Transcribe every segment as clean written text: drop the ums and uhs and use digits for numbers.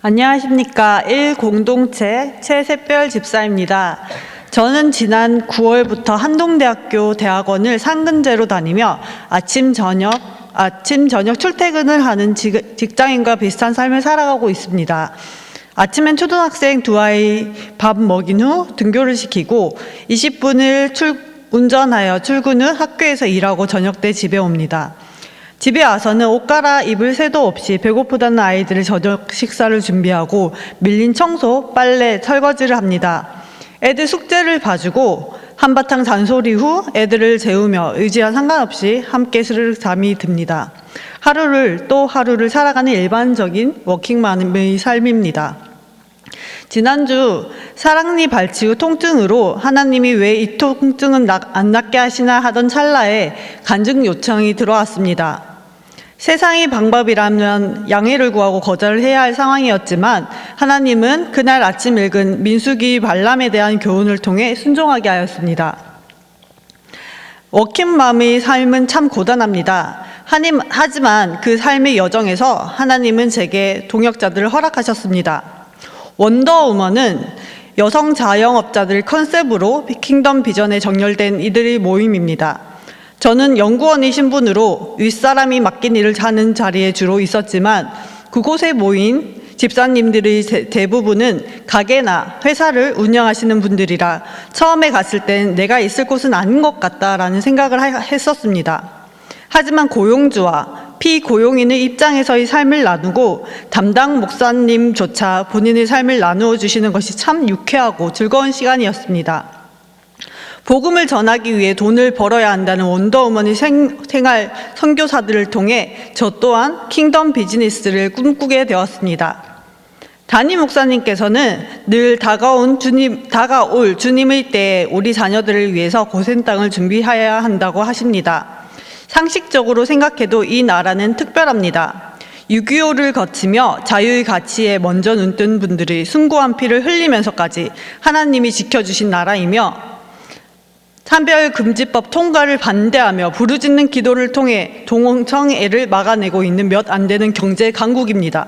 안녕하십니까. 1공동체 최샛별 집사입니다. 저는 지난 9월부터 한동대학교 대학원을 상근제로 다니며 아침 저녁 출퇴근을 하는 직장인과 비슷한 삶을 살아가고 있습니다. 아침엔 초등학생 2아이 밥 먹인 후 등교를 시키고 20분을 운전하여 출근 후 학교에서 일하고 저녁 때 집에 옵니다. 집에 와서는 옷 갈아입을 새도 없이 배고프다는 아이들의 저녁 식사를 준비하고 밀린 청소, 빨래, 설거지를 합니다. 애들 숙제를 봐주고 한바탕 잔소리 후 애들을 재우며 의지와 상관없이 함께 스르륵 잠이 듭니다. 하루를 살아가는 일반적인 워킹맘의 삶입니다. 지난주 사랑니 발치 후 통증으로 하나님이 왜 이 통증은 안 낫게 하시나 하던 찰나에 간증 요청이 들어왔습니다. 세상의 방법이라면 양해를 구하고 거절을 해야 할 상황이었지만 하나님은 그날 아침 읽은 민수기 발람에 대한 교훈을 통해 순종하게 하였습니다. 워킹맘의 삶은 참 고단합니다. 하지만 그 삶의 여정에서 하나님은 제게 동역자들을 허락하셨습니다. 원더우먼은 여성 자영업자들 컨셉으로 킹덤 비전에 정렬된 이들의 모임입니다. 저는 연구원의 신분으로 윗사람이 맡긴 일을 하는 자리에 주로 있었지만 그곳에 모인 집사님들의 대부분은 가게나 회사를 운영하시는 분들이라 처음에 갔을 땐 내가 있을 곳은 아닌 것 같다라는 생각을 했었습니다. 하지만 고용주와 피고용인의 입장에서의 삶을 나누고 담당 목사님조차 본인의 삶을 나누어 주시는 것이 참 유쾌하고 즐거운 시간이었습니다. 복음을 전하기 위해 돈을 벌어야 한다는 원더우먼의 생활 선교사들을 통해 저 또한 킹덤 비즈니스를 꿈꾸게 되었습니다. 담임 목사님께서는 늘 다가올 주님의 때에 우리 자녀들을 위해서 고센 땅을 준비해야 한다고 하십니다. 상식적으로 생각해도 이 나라는 특별합니다. 6.25를 거치며 자유의 가치에 먼저 눈뜬 분들이 숭고한 피를 흘리면서까지 하나님이 지켜주신 나라이며 차별금지법 통과를 반대하며 부르짖는 기도를 통해 동성애를 막아내고 있는 몇 안 되는 경제 강국입니다.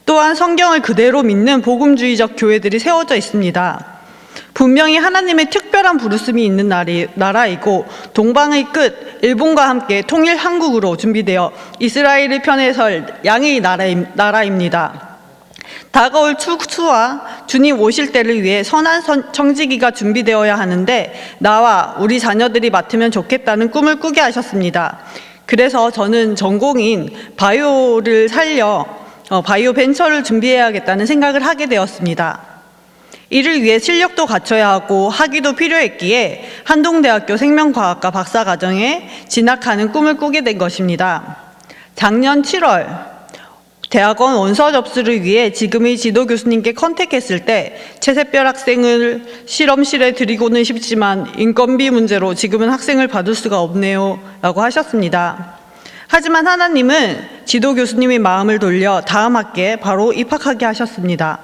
또한 성경을 그대로 믿는 복음주의적 교회들이 세워져 있습니다. 분명히 하나님의 특별한 부르심이 있는 나라이고 동방의 끝 일본과 함께 통일 한국으로 준비되어 이스라엘의 편에 설 양의 나라입니다. 다가올 추수와 주님 오실 때를 위해 선한 청지기가 준비되어야 하는데 나와 우리 자녀들이 맡으면 좋겠다는 꿈을 꾸게 하셨습니다. 그래서 저는 전공인 바이오를 살려 바이오 벤처를 준비해야겠다는 생각을 하게 되었습니다. 이를 위해 실력도 갖춰야 하고 학위도 필요했기에 한동대학교 생명과학과 박사과정에 진학하는 꿈을 꾸게 된 것입니다. 작년 7월 대학원 원서 접수를 위해 지금의 지도 교수님께 컨택했을 때 최샛별 학생을 실험실에 들이고는 싶지만 인건비 문제로 지금은 학생을 받을 수가 없네요 라고 하셨습니다. 하지만 하나님은 지도 교수님의 마음을 돌려 다음 학기에 바로 입학하게 하셨습니다.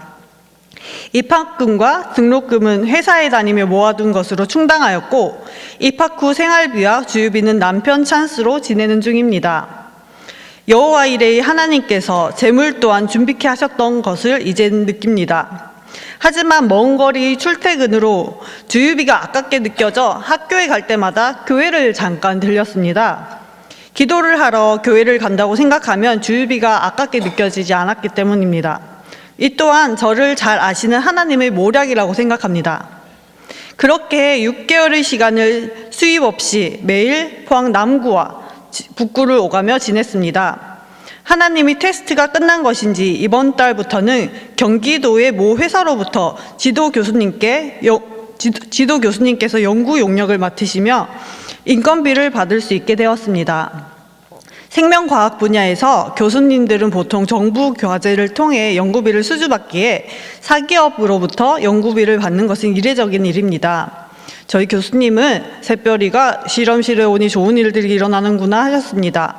입학금과 등록금은 회사에 다니며 모아둔 것으로 충당하였고 입학 후 생활비와 주유비는 남편 찬스로 지내는 중입니다. 여호와 이레의 하나님께서 재물 또한 준비케 하셨던 것을 이제는 느낍니다. 하지만 먼 거리 출퇴근으로 주유비가 아깝게 느껴져 학교에 갈 때마다 교회를 잠깐 들렸습니다. 기도를 하러 교회를 간다고 생각하면 주유비가 아깝게 느껴지지 않았기 때문입니다. 이 또한 저를 잘 아시는 하나님의 모략이라고 생각합니다. 그렇게 6개월의 시간을 수입 없이 매일 포항 남구와 북구를 오가며 지냈습니다. 하나님이 테스트가 끝난 것인지 이번 달부터는 경기도의 모 회사로부터 지도 교수님께서 연구 용역을 맡으시며 인건비를 받을 수 있게 되었습니다. 생명과학 분야에서 교수님들은 보통 정부 과제를 통해 연구비를 수주받기에 사기업으로부터 연구비를 받는 것은 이례적인 일입니다. 저희 교수님은 새별이가 실험실에 오니 좋은 일들이 일어나는구나 하셨습니다.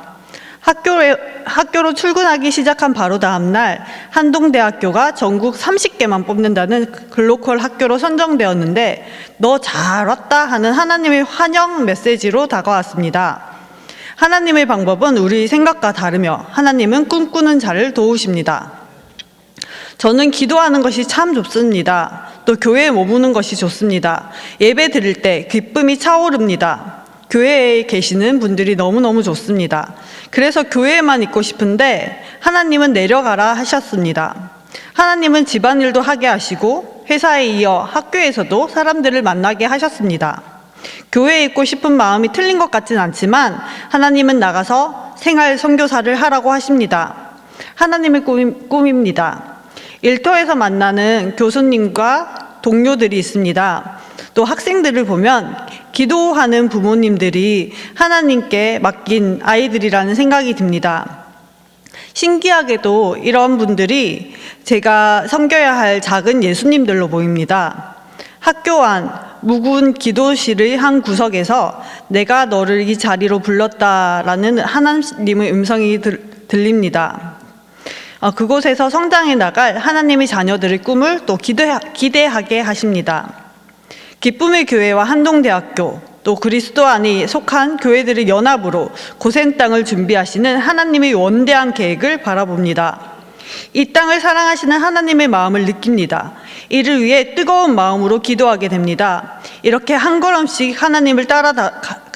학교로 출근하기 시작한 바로 다음 날 한동대학교가 전국 30개만 뽑는다는 글로컬 학교로 선정되었는데 너 잘 왔다 하는 하나님의 환영 메시지로 다가왔습니다. 하나님의 방법은 우리 생각과 다르며 하나님은 꿈꾸는 자를 도우십니다. 저는 기도하는 것이 참 좋습니다. 또 교회에 머무는 것이 좋습니다. 예배 드릴 때 기쁨이 차오릅니다. 교회에 계시는 분들이 너무너무 좋습니다. 그래서 교회에만 있고 싶은데 하나님은 내려가라 하셨습니다. 하나님은 집안일도 하게 하시고 회사에 이어 학교에서도 사람들을 만나게 하셨습니다. 교회에 있고 싶은 마음이 틀린 것 같진 않지만 하나님은 나가서 생활 선교사를 하라고 하십니다. 하나님의 꿈입니다. 일터에서 만나는 교수님과 동료들이 있습니다. 또 학생들을 보면 기도하는 부모님들이 하나님께 맡긴 아이들이라는 생각이 듭니다. 신기하게도 이런 분들이 제가 섬겨야 할 작은 예수님들로 보입니다. 학교 안 묵은 기도실의 한 구석에서 내가 너를 이 자리로 불렀다라는 하나님의 음성이 들립니다. 그곳에서 성장해 나갈 하나님의 자녀들의 꿈을 또 기대하게 하십니다. 기쁨의 교회와 한동대학교 또 그리스도 안에 속한 교회들의 연합으로 고센 땅을 준비하시는 하나님의 원대한 계획을 바라봅니다. 이 땅을 사랑하시는 하나님의 마음을 느낍니다. 이를 위해 뜨거운 마음으로 기도하게 됩니다. 이렇게 한 걸음씩 하나님을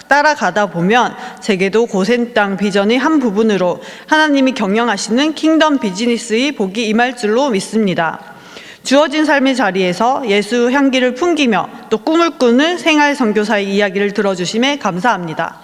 따라가다 보면 제게도 고센 땅 비전의 한 부분으로 하나님이 경영하시는 킹덤 비즈니스의 복이 임할 줄로 믿습니다. 주어진 삶의 자리에서 예수 향기를 풍기며 또 꿈을 꾸는 생활 선교사의 이야기를 들어주심에 감사합니다.